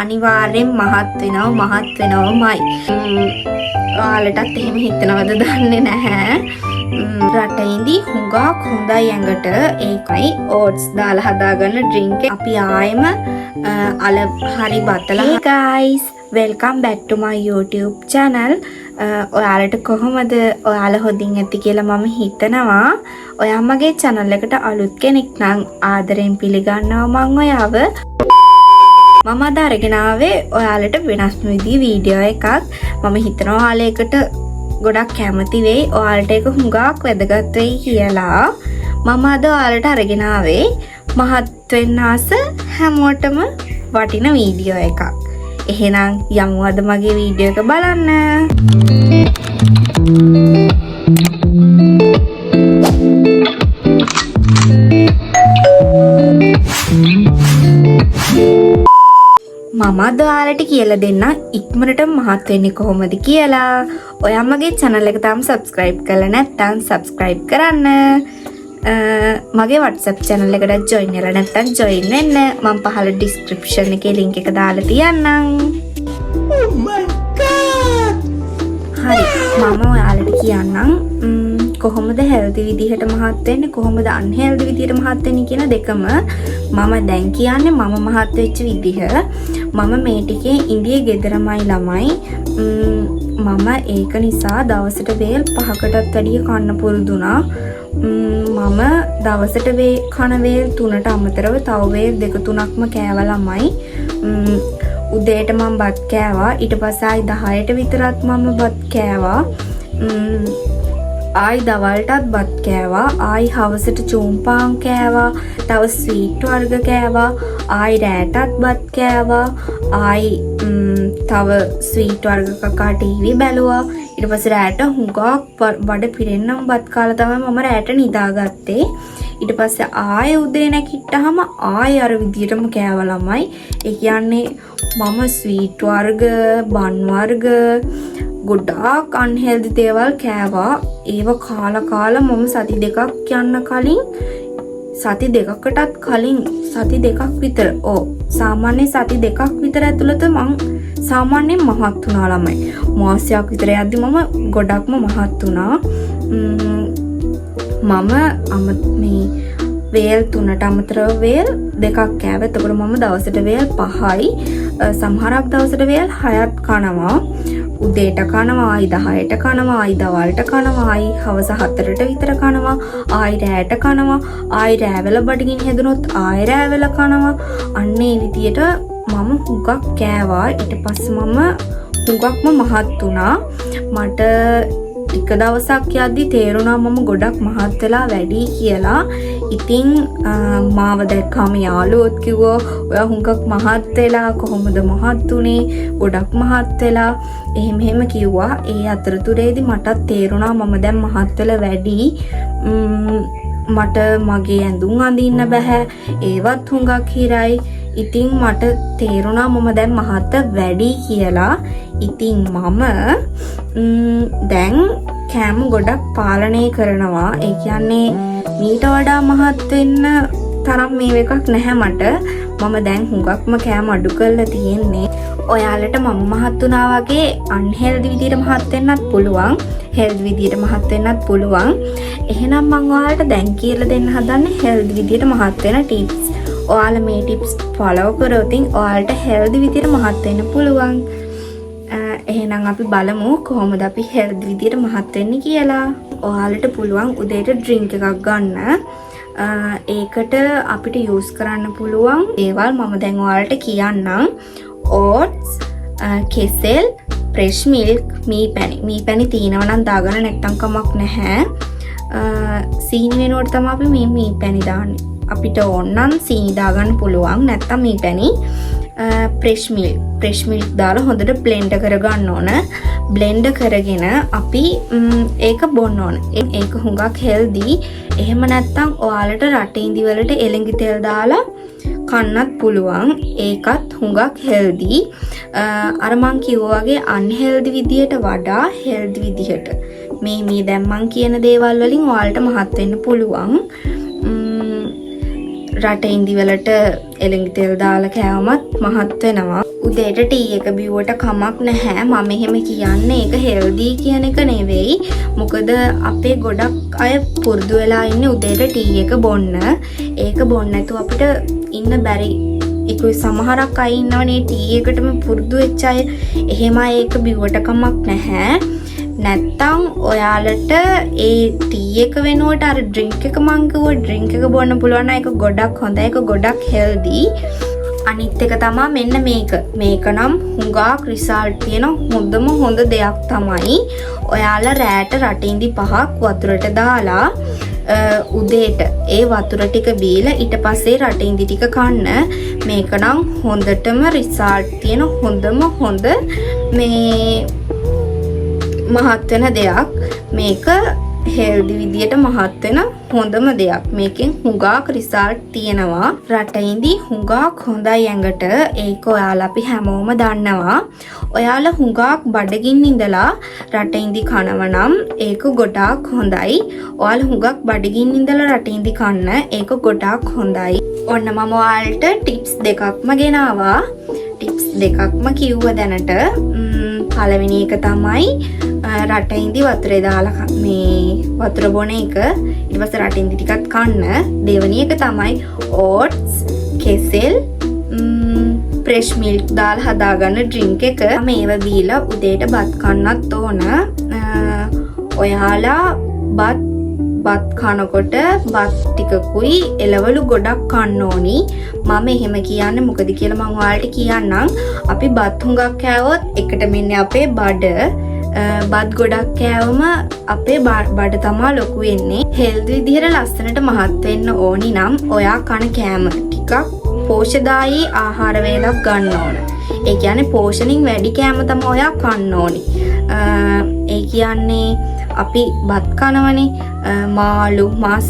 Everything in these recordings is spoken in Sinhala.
අනිවාර්යෙන් මහත් වෙනවමයි. ඔයාලටත් එහෙම හිතනවද දන්නේ නැහැ. රටේදී හුඟක් හොඳයි ඇඟට. ඒකයි ඕට්ස් දාලා හදාගන්න ඩ්‍රින්ක් එක. අපි ආයෙම අල හරි බතලා. Hey guys, welcome back to my YouTube channel. ඔයාලට කොහොමද? ඔයාලා හොඳින් ඇති කියලා මම හිතනවා. ඔයා මගේ channel එකට අලුත් කෙනෙක් නම් ආදරෙන් පිළිගන්නවා මම ඔයාව. මම අද අරගෙන ආවේ ඔයාලට වෙනස්ම විදිහේ වීඩියෝ එකක්. මම හිතනවා ඔයාලේකට ගොඩක් කැමති වෙයි. ඔයාලට ඒක හුඟක් වැදගත් වෙයි කියලා. මම අද ඔයාලට අරගෙන ආවේ මහත් වෙන්න ආස හැමෝටම වටින වීඩියෝ එකක්. එහෙනම් යමු අද මගේ වීඩියෝ එක බලන්න. මම අද ඔයාලට කියලා දෙන්න ඉක්මනට මහත් වෙන්නේ කොහොමද කියලා. ඔයා මගේ channel එක තාම subscribe කරලා නැත්නම් subscribe කරන්න. මගේ WhatsApp channel එකට join වෙලා නැත්නම් join වෙන්න. මම පහළ description එකේ link එක දාලා තියන්නම්. Oh my god. හරි මම ඔයාලට කියන්නම් කොහොමද healthy විදිහට මහත් වෙන්නේ කොහොමද unhealthy විදිහට මහත් වෙන්නේ කියන දෙකම මම දැන් කියන්නේ මම මහත් වෙච්ච විදිහ. මම මේ ටිකේ ඉන්දියේ ගෙදරමයි ළමයි. මම ඒක නිසා දවසට වේල් 5කටත් වැඩිය කන්න පුරුදු වුණා. මම දවසට කන වේල් 3ට අමතරව තව වේල් 2-3ක්ම කෑවා ළමයි. උදේට මම බත් කෑවා. ඊට පස්සේ ආයි 10ට විතරත් මම බත් කෑවා. ආයි දවල්ටත් බත් කෑවා. ආයි හවසට චූම්පාන් කෑවා. තව ස්වීට් වර්ග කෑවා. ආයි රෑටත් බත් කෑවා. ආයි තව ස්වීට් වර්ග කකා ටීවී බැලුවා. ඊට පස්සේ රෑට හුඟක් බඩ පිරෙන්නම් බත් කාලා තමයි මම රෑට නිදාගත්තේ. ඊට පස්සේ ආයෙ උදේ නැගිට්ටාම ආයෙ අර විදියටම කෑවා ළමයි. ඒ කියන්නේ මම ස්වීට් වර්ග, බන් වර්ග ගොඩාක් අන්හෙල්දි දේවල් කෑවා. ඒව කාලා මම සති දෙකක් යන්න කලින් සති දෙකකටත් කලින් සති දෙකක් විතර සාමාන්‍ය සති දෙකක් විතර ඇතුළත මං සාමාන්‍යයෙන් මහත් වුණා ළමයි. මාසයක් විතර යද්දි මම ගොඩක්ම මහත් වුණා. මම මේ වේල් 3ට අමතරව වේල් 2ක් කෑවා. එතකොට මම දවසට වේල් 5යි. සමහරක් දවසට වේල් 6ක් කනවා. උදේට කනවා, ආයි 10ට කනවා, ආයි දවල්ට කනවා, ආයි හවස 4ට විතර කනවා, ආයි රෑට කනවා, ආයි රෑවල බඩගිනි හැදුනොත් ආයි රෑවල කනවා. අන්න ඒ විදියට මම හුඟක් කෑවා. ඊට පස්සේ මම හුඟක්ම මහත් වුණා. මට ටික දවසක් යද්දි තේරුණා මම ගොඩක් මහත් වෙලා වැඩි කියලා. ඉතින් මාව දැක්කම යාළුවොත් කිව්වා ඔයා හුඟක් මහත් වෙලා කොහොමද මහත් උනේ? ගොඩක් මහත් වෙලා එහෙම කිව්වා. ඒ අතරතුරේදී මටත් තේරුණා මම දැන් මහත් වෙලා වැඩි. මට මගේ ඇඳුම් අඳින්න බෑ. ඒවත් හුඟක් හිරයි. ඉතින් මට තේරුණා මම දැන් මහත් වැඩි කියලා. ඉතින් මම දැන් කෑම ගොඩක් පාලනය කරනවා. ඒ කියන්නේ මීට වඩා මහත් වෙන්න තරම් මේ එකක් නැහැ මට. මම දැන් හුඟක්ම කෑම අඩු කරලා තියෙන්නේ. ඔයාලට මම මහත් වුණා වගේ අන්හෙල්දි විදියට මහත් වෙන්නත් පුළුවන්. හෙල්දි විදියට මහත් වෙන්නත් පුළුවන්. එහෙනම් මම ඔයාලට දැන් කියලා දෙන්න හදන්නේ හෙල්දි විදියට මහත් වෙන ටිප්ස්. ඔයාලා මේ ටිප්ස් ෆලෝ කරොත් ඔයාලට හෙල්දි විදියට මහත් වෙන්න පුළුවන්. එහෙනම් අපි බලමු කොහොමද අපි හෙල්දි විදියට මහත් වෙන්නේ කියලා. ඔයාලට පුළුවන් උදේට ඩ්‍රින්ක් එකක් ගන්න. ඒකට අපිට යූස් කරන්න පුළුවන් දේවල් මම දැන් ඔයාලට කියන්නම්. ඕට්ස්, කෙසෙල්, ෆ්‍රෙෂ් මිල්ක්, මී පැණි තියෙනවා නම් දාගන්න නැත්නම් කමක් නැහැ. සීනි වෙනුවට තමයි අපි මේ මී පැණි දාන්නේ. අපිට ඕන නම් සීනි දාගන්න පුළුවන් නැත්නම් මී පැණි. ෆ්‍රෙෂ් මිල්ක් දාලා හොඳට බ්ලෙන්ඩ් කරගන්න ඕන. බ්ලෙන්ඩ් කරගෙන අපි ඒක බොන්න ඕන. ඒක හුඟක් හෙල්දි. එහෙම නැත්නම් ඔයාලට රටේ ඉඳි වලට එළඟි තෙල් දාලා කන්නත් පුළුවන්. ඒකත් හුඟක් හෙල්දි. අර මං කිව්වා වගේ අන්හෙල්දි විදියට වඩා හෙල්දි විදියට මේ දැන් මං කියන දේවල් වලින් ඔයාලට මහත් වෙන්න පුළුවන්. රට ඉන්දිවලට එළඟි තෙල් දාලා කෑවමත් මහත් වෙනවා. උදේට ටී එක බිව්වට කමක් නැහැ. මම එහෙම කියන්නේ ඒක හෙල්දි කියන එක නෙවෙයි. මොකද අපේ ගොඩක් අය පුරුදු වෙලා ඉන්නේ උදේට ටී එක බොන්න. ඒක බොන්න නැතුව අපිට ඉන්න බැරි. ඒකයි සමහරක් අය ඉන්නවනේ ටී එකටම පුරුදු වෙච්ච අය. එහෙම ඒක බිව්වට කමක් නැහැ. නැත්තම් ඔයාලට ඒ ටී එක වෙනුවට අර ඩ්‍රින්ක් එක මං කිව්වා ඩ්‍රින්ක් එක බොන්න පුළුවන් නම් ඒක ගොඩක් හොඳයි. ඒක ගොඩක් හෙල්දි. අනිත් එක තමයි මෙන්න මේක. මේක නම් හුඟක් රිසල්ට් තියෙන හොඳ දෙයක් තමයි. ඔයාලා රෑට රටින්දි 5ක් වතුරට දාලා උදේට ඒ වතුර ටික බීලා ඊට පස්සේ රටින්දි ටික කන්න. මේක නම් හොඳටම රිසල්ට් තියෙන හොඳ මේ මහත් වෙන දෙයක්. මේක හෙල්දි විදියට මහත් වෙන හොඳම දෙයක්. මේකෙන් හුඟක් රිසල්ට් තියෙනවා. රටින්දි හුඟක් හොඳයි ඇඟට. ඒක ඔයාලා අපි හැමෝම දන්නවා. ඔයාලා හුඟක් බඩගින්න ඉඳලා රටින්දි කනවා නම් ඒක ගොඩාක් හොඳයි. ඔයාලා හුඟක් බඩගින්න ඉඳලා රටින්දි කන්න ඒක ගොඩාක් හොඳයි. ඔන්න මම ඔයාලට ටිප්ස් දෙකක්ම ගෙනාවා. ටිප්ස් දෙකක්ම කිව්ව දැනට. පළවෙනි එක තමයි රටින්දි වතුරේ දාලා මේ වතුර බොන එක. ඊට පස්සේ රටින්දි ටිකක් කන්න. දෙවෙනි එක තමයි ඕට්ස්, කෙසෙල්, ෆ්‍රෙෂ් මිල්ක් දාලා හදාගන්න ඩ්‍රින්ක් එක. මේව බීලා උදේට බත් කන්නත් ඕන. ඔයාලා බත් කනකොට බත් ටිකකුයි එළවලු ගොඩක් කන්න ඕනි. මම එහෙම කියන්නේ මොකද කියලා මම ඔයාලට කියන්නම්. අපි බත් හුඟක් කෑවොත් එකට මෙන්න අපේ බත් ගොඩක් කෑවම අපේ බඩ තමා ලොකු වෙන්නේ. හෙල්දි විදිහට ලස්සනට මහත් වෙන්න ඕනි නම් ඔයා කන කෑම ටිකක් පෝෂදායී ආහාර වේලක් ගන්න ඕන. ඒ කියන්නේ පෝෂණින් වැඩි කෑම තමයි ඔයා කන්න ඕනි. ඒ කියන්නේ අපි බත් කනවනේ මාළු මස්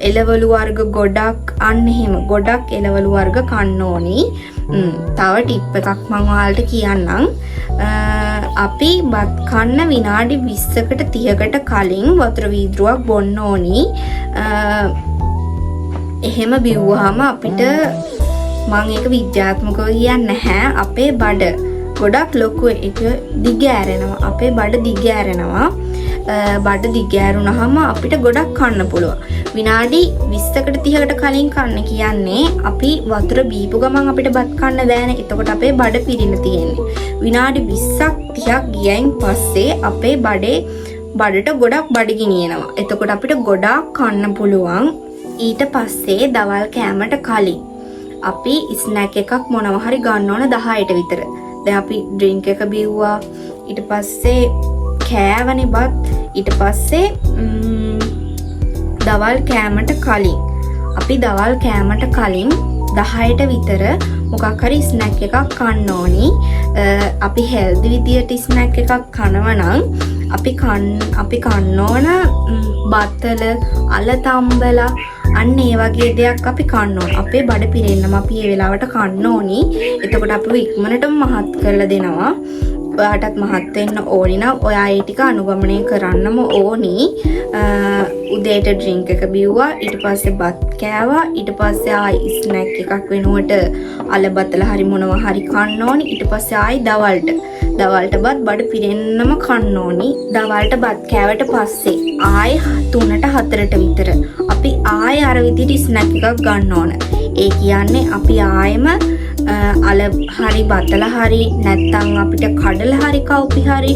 එළවලු වර්ග ගොඩක් අන්න එහෙම ගොඩක් එළවලු වර්ග කන්න ඕනි. තව ටිප් එකක් මම ඔයාලට කියන්නම්. අපි බත් කන්න විනාඩි 20කට 30කට කලින් වතුර වීදුරුවක් බොන්න ඕනි. එහෙම බිව්වහම අපිට මම ඒක විද්‍යාත්මකව කියන්නේ නැහැ. අපේ බඩ ගොඩක් ලොකු එක දිග ඇරෙනවා. අපේ බඩ දිග ඇරෙනවා. බඩ දිග ඇරුණාම අපිට ගොඩක් කන්න පුළුවන්. විනාඩි 20කට 30කට කලින් කන්න කියන්නේ අපි වතුර බීපු ගමන් අපිට බත් කන්න බෑනේ. එතකොට අපේ බඩ පිරිලා තියෙන්නේ. විනාඩි 20ක් 30ක් ගියයින් පස්සේ අපේ බඩට ගොඩක් බඩගිනියනවා. එතකොට අපිට ගොඩක් කන්න පුළුවන්. ඊට පස්සේ දවල් කෑමට කලින් අපි ස්නැක් එකක් මොනවා හරි ගන්න ඕන 10ට විතර. දැන් අපි ඩ්‍රින්ක් එක බිව්වා. ඊට පස්සේ කෑවනේ බත්. ඊට පස්සේ දවල් කෑමට කලින් අපි දවල් කෑමට කලින් 10ට විතර මොකක් හරි ස්නැක් එකක් කන්න ඕනි. අපි හෙල්දි විදියට ස්නැක් එකක් කනවා නම් අපි කන්න ඕන බතල අල තම්බලා අන්න ඒ වගේ දෙයක් අපි කන්න ඕන. අපේ බඩ පිරෙන්නම අපි ඒ වෙලාවට කන්න ඕනි. එතකොට අපිව ඉක්මනටම මහත් කරලා දෙනවා. ඔයාටත් මහත් වෙන්න ඕනි නම් ඔයා ඒ ටික අනුගමනය කරන්නම ඕනි. උදේට ඩ්‍රින්ක් එක බිව්වා. ඊට පස්සේ බත් කෑවා. ඊට පස්සේ ආයි ස්නැක් එකක් වෙනුවට අල බතල හරි මොනවා හරි කන්න ඕනි. ඊට පස්සේ ආයි දවල්ට බඩ පිරෙන්නම කන්න ඕනි. දවල්ට බත් කෑවට පස්සේ ආයි 3ට 4ට විතර අපි ආයි අර විදිහට ස්නැක් එකක් ගන්න ඕන. ඒ කියන්නේ අපි ආයෙම අල හරි බතල හරි නැත්තම් අපිට කඩල හරි කව්පි හරි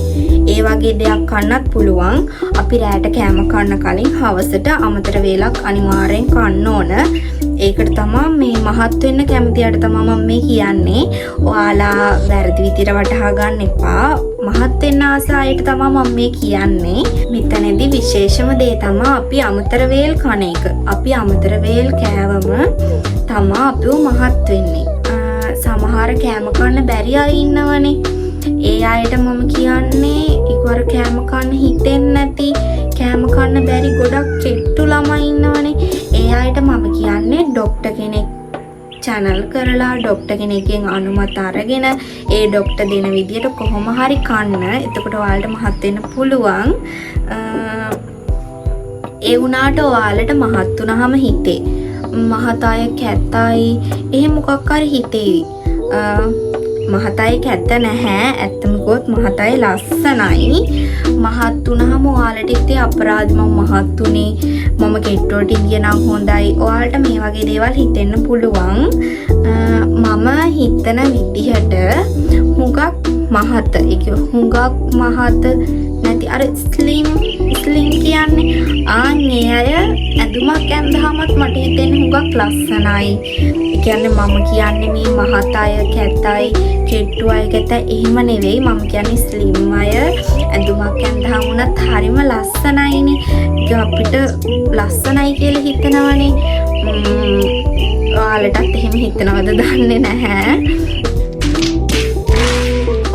ඒ වගේ දෙයක් කන්නත් පුළුවන්. අපි රෑට කෑම කන්න කලින් හවසට අමතර වේලක් අනිවාර්යෙන් කන්න ඕන. ඒකට තමයි මේ මහත් වෙන්න කැමතියට තමයි මම මේ කියන්නේ. ඔයාලා වැරදි විදිහට වටහා ගන්න එපා. මහත් වෙන්න ආස අයට තමයි මම මේ කියන්නේ. මෙතනදී විශේෂම දේ තමයි අපි අමතර වේල් කන එක. අපි අමතර වේල් කෑවම තමයි අපිව මහත් වෙන්නේ. සමහර කෑම කන්න බැරි අය ඉන්නවනේ. ඒ අයට මම කියන්නේ එකවර කෑම කන්න හිතෙන්නේ නැති කෑම කන්න බැරි ගොඩක් කෙට්ටු ළමයි ඉන්නවනේ. ඒ අයට මම කියන්නේ ડોක්ටර් කෙනෙක් channel කරලා ડોක්ටර් කෙනෙක්ගෙන් අනුමත අරගෙන ඒ ડોක්ටර් දෙන විදියට කොහොම හරි කන්න. එතකොට ඔයාලට මහත් වෙන්න පුළුවන්. ඒ වුණාට ඔයාලට මහත් වුණාම හිතේ මහතය කැතයි එහෙම මොකක් හරි හිතේවි. මහතයි කැත නැහැ. ඇත්තම කිව්වොත් මහතයි ලස්සනයි. මහත් වුණාම ඔයාලට ඉතින් අපරාධ මම මහත් උනේ මම කෙට්ටුවට ඉඳිය නම් හොඳයි. ඔයාලට මේ වගේ දේවල් හිතෙන්න පුළුවන්. මම හිතන විදිහට හුඟක් මහත හුඟක් මහත නැති අර ස්ලිම් කියන්නේ ආන්නේ අය ඇඳුමක් ඇඳහමත් මට හිතෙන්නේ හුඟක් ලස්සනයි. ඒ කියන්නේ මම කියන්නේ මේ මහත අය කැතයි කෙට්ටු අය කැතයි එහෙම නෙවෙයි. මම කියන්නේ ස්ලිම් අය ඇඳුමක් ඇඳහම උනත් හරිම ලස්සනයිනේ. ඒක අපිට ලස්සනයි කියලා හිතනවනේ. ඔයාලටත් එහෙම හිතනවද දන්නේ නැහැ.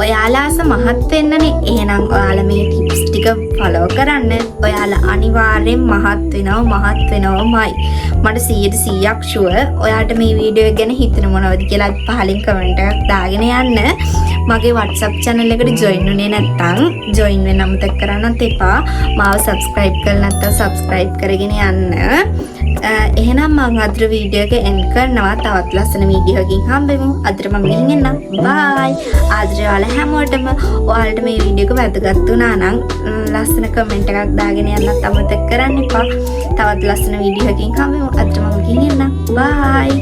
ඔයාලාස මහත් වෙන්නනේ. එහෙනම් ඔයාලා මේ ටිප්ස් ටික ෆලෝ කරන්න. ඔයාලා අනිවාර්යෙන් මහත් වෙනවමයි. මට 100%ක් ෂුවර්. ඔයාලට මේ වීඩියෝ එක ගැන හිතන මොනවද කියලා පහලින් කමෙන්ට් එකක් දාගෙන යන්න. මගේ WhatsApp channel එකට join උනේ නැත්නම් join වෙන්න අමතක කරන්නත් එපා. මාව subscribe කරලා නැත්නම් subscribe කරගෙන යන්න. එහෙනම් මම අද වීඩියෝ එක end කරනවා. තවත් ලස්සන වීඩියෝ එකකින් හම්බෙමු. අදට මම ගිහින් එන්නම්. bye. ආදරේ ඔයාලා හැමෝටම ඔයාලට මේ වීඩියෝ එක වැදගත් වුණා නම් ලස්සන කමෙන්ට් එකක් දාගෙන යන්නත් අමතක කරන්න එපා. තවත් ලස්සන වීඩියෝ එකකින් හම්බෙමු. අදට මම ගිහින් එන්නම්. bye.